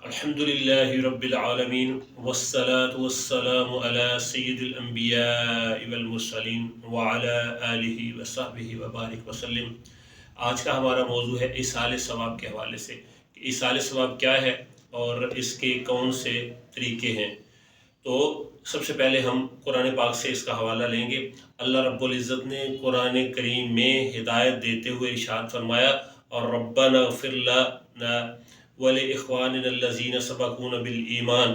الحمدللہ رب العالمین والصلاة والسلام علی سید الانبیاء والمرسلین وعلی آلہ وصحبہ وبارک وسلم۔ آج کا ہمارا موضوع ہے ایصال ثواب کے حوالے سے کہ ایصال ثواب کیا ہے اور اس کے کون سے طریقے ہیں۔ تو سب سے پہلے ہم قرآن پاک سے اس کا حوالہ لیں گے۔ اللہ رب العزت نے قرآن کریم میں ہدایت دیتے ہوئے ارشاد فرمایا اور ربنا اغفر لنا وَلِإِخْوَانِنَا الَّذِينَ سَبَقُونَا بِالْإِيمَانِ۔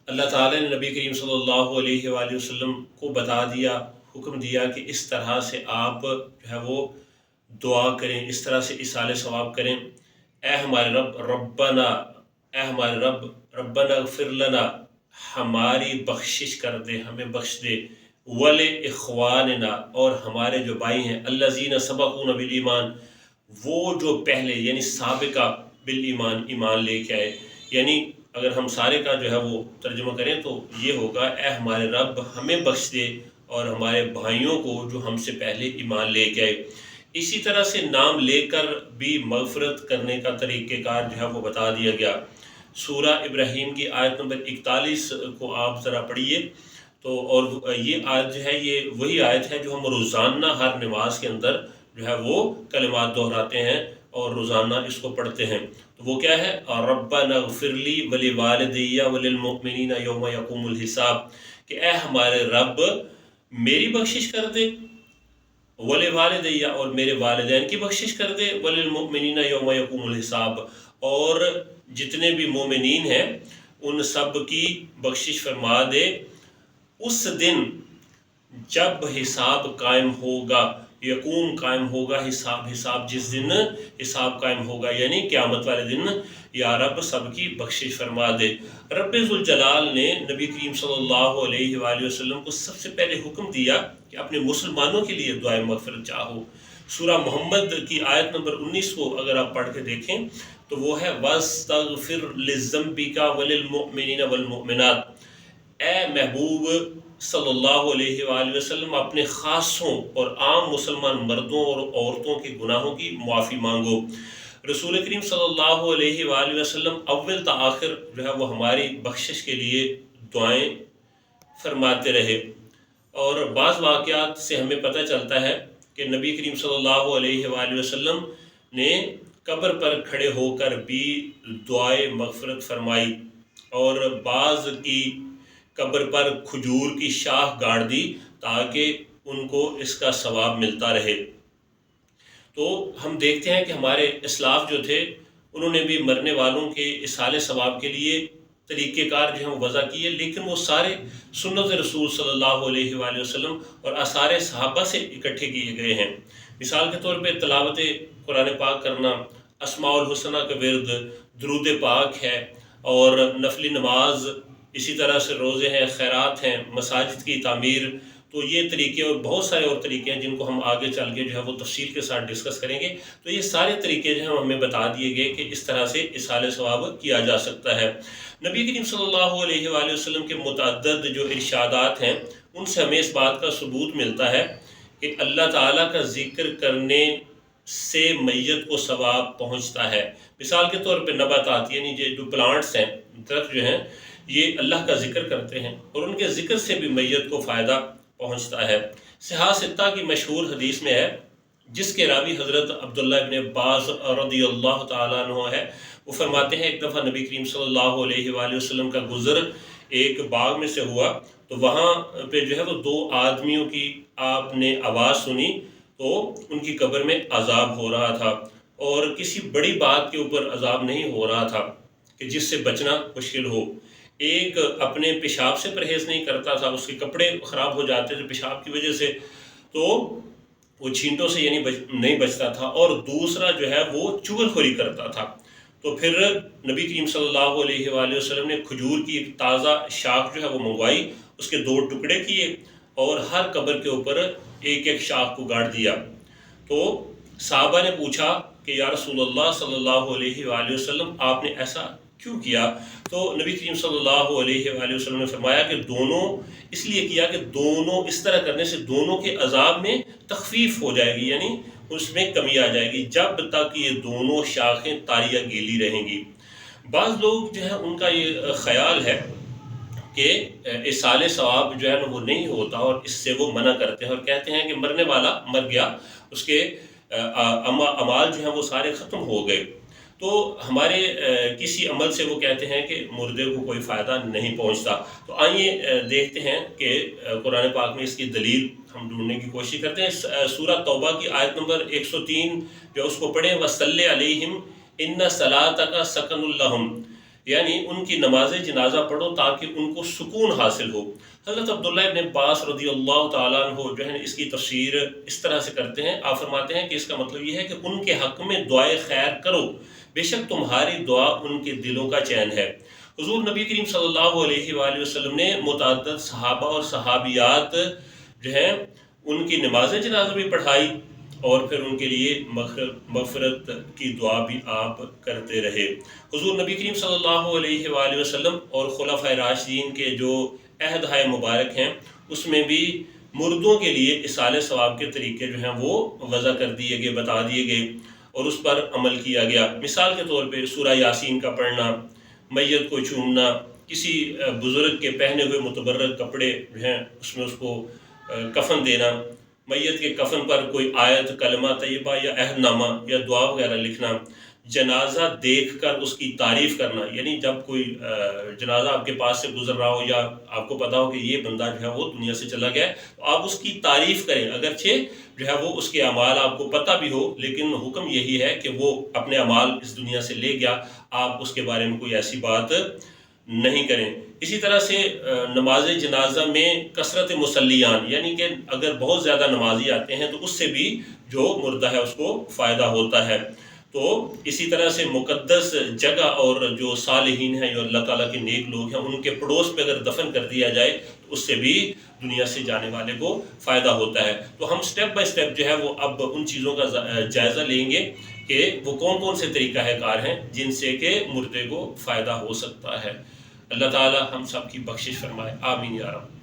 اللہ تعالیٰ نے نبی کریم صلی اللہ علیہ وآلہ وسلم کو بتا دیا، حکم دیا کہ اس طرح سے آپ جو ہے وہ دعا کریں، اس طرح سے ایصال ثواب کریں۔ اے ہمارے رب، ربنا، اے ہمارے رب، ربنا اغفر لنا، ہماری بخشش کر دے، ہمیں بخش دے، وَلِإِخْوَانِنَا، اور ہمارے جو بھائی ہیں، الَّذِينَ سَبَقُونَا بِالْإِيمَانِ، وہ جو پہلے یعنی سابقہ بالایمان، ایمان لے کے آئے۔ یعنی اگر ہم سارے کا جو ہے وہ ترجمہ کریں تو یہ ہوگا، اے ہمارے رب ہمیں بخش دے اور ہمارے بھائیوں کو جو ہم سے پہلے ایمان لے کے آئے۔ اسی طرح سے نام لے کر بھی مغفرت کرنے کا طریقہ کار جو ہے وہ بتا دیا گیا۔ سورہ ابراہیم کی آیت نمبر 41 کو آپ ذرا پڑھیے تو، اور یہ آیت جو ہے یہ وہی آیت ہے جو ہم روزانہ ہر نماز کے اندر جو ہے وہ کلمات دہراتے ہیں اور روزانہ اس کو پڑھتے ہیں۔ تو وہ کیا ہے؟ ربنا اغفر لی ولوالدی وللمؤمنین یوم یقوم الحساب، کہ اے ہمارے رب میری بخشش کر دے، ولوالدی، اور میرے والدین کی بخشش کر دے، وللمؤمنین یوم یقوم الحساب، اور جتنے بھی مومنین ہیں ان سب کی بخشش فرما دے اس دن جب حساب قائم ہوگا، یقوم قائم ہوگا، حساب جس دن حساب قائم ہوگا یعنی قیامت والے دن، یا رب سب کی بخشش فرما دے۔ رب ذوالجلال نے نبی کریم صلی اللہ علیہ وآلہ وسلم کو سب سے پہلے حکم دیا کہ اپنے مسلمانوں کے لیے دعائے مغفرت چاہو۔ سورہ محمد کی آیت نمبر 19 کو اگر آپ پڑھ کے دیکھیں تو وہ ہے وَاسْتَغْفِرْ لِذَنْبِكَ وَلِلْمُؤْمِنِينَ وَالْمُؤْمِنَاتِ۔ اے محبوب صلی اللہ علیہ وآلہ وسلم اپنے خاصوں اور عام مسلمان مردوں اور عورتوں کے گناہوں کی معافی مانگو۔ رسول کریم صلی اللہ علیہ وآلہ وسلم اول تا آخر جو ہے وہ ہماری بخشش کے لیے دعائیں فرماتے رہے، اور بعض واقعات سے ہمیں پتہ چلتا ہے کہ نبی کریم صلی اللہ علیہ وآلہ وسلم نے قبر پر کھڑے ہو کر بھی دعائے مغفرت فرمائی، اور بعض کی قبر پر کھجور کی شاخ گاڑ دی تاکہ ان کو اس کا ثواب ملتا رہے۔ تو ہم دیکھتے ہیں کہ ہمارے اسلاف جو تھے انہوں نے بھی مرنے والوں کے ایصال ثواب کے لیے طریقہ کار جو ہیں وضع کیے، لیکن وہ سارے سنت رسول صلی اللہ علیہ وآلہ وسلم اور آثار صحابہ سے اکٹھے کیے گئے ہیں۔ مثال کے طور پہ تلاوت قرآن پاک کرنا، اسماء الحسنہ کا ورد، درود پاک ہے، اور نفلی نماز، اسی طرح سے روزے ہیں، خیرات ہیں، مساجد کی تعمیر۔ تو یہ طریقے اور بہت سارے اور طریقے ہیں جن کو ہم آگے چل کے جو ہے وہ تفصیل کے ساتھ ڈسکس کریں گے۔ تو یہ سارے طریقے جو ہیں ہمیں بتا دیے گئے کہ اس طرح سے ایصال ثواب کیا جا سکتا ہے۔ نبی کریم صلی اللہ علیہ وآلہ وسلم کے متعدد جو ارشادات ہیں ان سے ہمیں اس بات کا ثبوت ملتا ہے کہ اللہ تعالیٰ کا ذکر کرنے سے میت کو ثواب پہنچتا ہے۔ مثال کے طور پہ نباتات یعنی جو پلانٹس ہیں، درخت جو ہیں، یہ اللہ کا ذکر کرتے ہیں اور ان کے ذکر سے بھی میت کو فائدہ پہنچتا ہے۔ صحاح ستہ کی مشہور حدیث میں ہے، جس کے راوی حضرت عبداللہ ابن عباس رضی اللہ تعالیٰ عنہ ہے، وہ فرماتے ہیں ایک دفعہ نبی کریم صلی اللہ علیہ وآلہ وسلم کا گزر ایک باغ میں سے ہوا، تو وہاں پہ جو ہے وہ دو آدمیوں کی آپ نے آواز سنی، تو ان کی قبر میں عذاب ہو رہا تھا، اور کسی بڑی بات کے اوپر عذاب نہیں ہو رہا تھا کہ جس سے بچنا مشکل ہو۔ ایک اپنے پیشاب سے پرہیز نہیں کرتا تھا، اس کے کپڑے خراب ہو جاتے تھے پیشاب کی وجہ سے، تو وہ چھینٹوں سے یعنی نہیں بچتا تھا، اور دوسرا جو ہے وہ چغل خوری کرتا تھا۔ تو پھر نبی کریم صلی اللہ علیہ وآلہ وسلم نے کھجور کی ایک تازہ شاخ جو ہے وہ منگوائی، اس کے 2 ٹکڑے کیے اور ہر قبر کے اوپر ایک ایک شاخ کو گاڑ دیا۔ تو صحابہ نے پوچھا کہ یا رسول اللہ صلی اللہ علیہ وآلہ وسلم آپ نے ایسا کیوں کیا؟ تو نبی کریم صلی اللہ علیہ وآلہ وسلم نے فرمایا کہ دونوں اس لیے کیا کہ دونوں اس طرح کرنے سے دونوں کے عذاب میں تخفیف ہو جائے گی، یعنی اس میں کمی آ جائے گی جب تک یہ دونوں شاخیں طاریہ گیلی رہیں گی۔ بعض لوگ جو ہے ان کا یہ خیال ہے کہ اصال ثواب جو ہے نا وہ نہیں ہوتا، اور اس سے وہ منع کرتے ہیں اور کہتے ہیں کہ مرنے والا مر گیا، اس کے اعمال جو ہیں وہ سارے ختم ہو گئے، تو ہمارے کسی عمل سے وہ کہتے ہیں کہ مردے کو کوئی فائدہ نہیں پہنچتا۔ تو آئیے دیکھتے ہیں کہ قرآن پاک میں اس کی دلیل ہم ڈھونڈنے کی کوشش کرتے ہیں۔ سورہ توبہ کی آیت نمبر 103 جو اس کو پڑھیں، وَصَلِّ عَلَيْهِمْ إِنَّ صَلَاتَكَ سَكَنٌ لَهُمْ، یعنی ان کی نماز جنازہ پڑھو تاکہ ان کو سکون حاصل ہو۔ حضرت عبداللہ ابن عباس رضی اللہ تعالیٰ عنہ جو ہے اس کی تفسیر اس طرح سے کرتے ہیں، آپ فرماتے ہیں کہ اس کا مطلب یہ ہے کہ ان کے حق میں دعائے خیر کرو، بے شک تمہاری دعا ان کے دلوں کا چین ہے۔ حضور نبی کریم صلی اللہ علیہ وآلہ وسلم نے متعدد صحابہ اور صحابیات جو ہیں ان کی نماز جنازہ بھی پڑھائی، اور پھر ان کے لیے مغفرت کی دعا بھی آپ کرتے رہے۔ حضور نبی کریم صلی اللہ علیہ وآلہ وسلم اور خلفائے راشدین کے جو عہد مبارک ہیں اس میں بھی مردوں کے لیے اصال ثواب کے طریقے جو ہیں وہ وضع کر دیے گئے، بتا دیے گئے، اور اس پر عمل کیا گیا۔ مثال کے طور پہ سورہ یاسین کا پڑھنا، میت کو چومنا، کسی بزرگ کے پہنے ہوئے متبرک کپڑے جو ہیں اس میں اس کو کفن دینا، میت کے کفن پر کوئی آیت، کلمہ طیبہ یا عہد نامہ یا دعا وغیرہ لکھنا، جنازہ دیکھ کر اس کی تعریف کرنا، یعنی جب کوئی جنازہ آپ کے پاس سے گزر رہا ہو یا آپ کو پتا ہو کہ یہ بندہ جو ہے وہ دنیا سے چلا گیا ہے، تو آپ اس کی تعریف کریں، اگرچہ جو ہے وہ اس کے اعمال آپ کو پتہ بھی ہو، لیکن حکم یہی ہے کہ وہ اپنے اعمال اس دنیا سے لے گیا، آپ اس کے بارے میں کوئی ایسی بات نہیں کریں۔ اسی طرح سے نماز جنازہ میں کثرت مصلیان، یعنی کہ اگر بہت زیادہ نمازی آتے ہیں تو اس سے بھی جو مردہ ہے اس کو فائدہ ہوتا ہے۔ تو اسی طرح سے مقدس جگہ اور جو صالحین ہیں، جو اللہ تعالیٰ کے نیک لوگ ہیں، ان کے پڑوس پہ اگر دفن کر دیا جائے تو اس سے بھی دنیا سے جانے والے کو فائدہ ہوتا ہے۔ تو ہم سٹیپ بائی سٹیپ جو ہے وہ اب ان چیزوں کا جائزہ لیں گے کہ وہ کون کون سے طریقہ کار ہیں جن سے کہ مردے کو فائدہ ہو سکتا ہے۔ اللہ تعالیٰ ہم سب کی بخشش فرمائے، آمین یا رب۔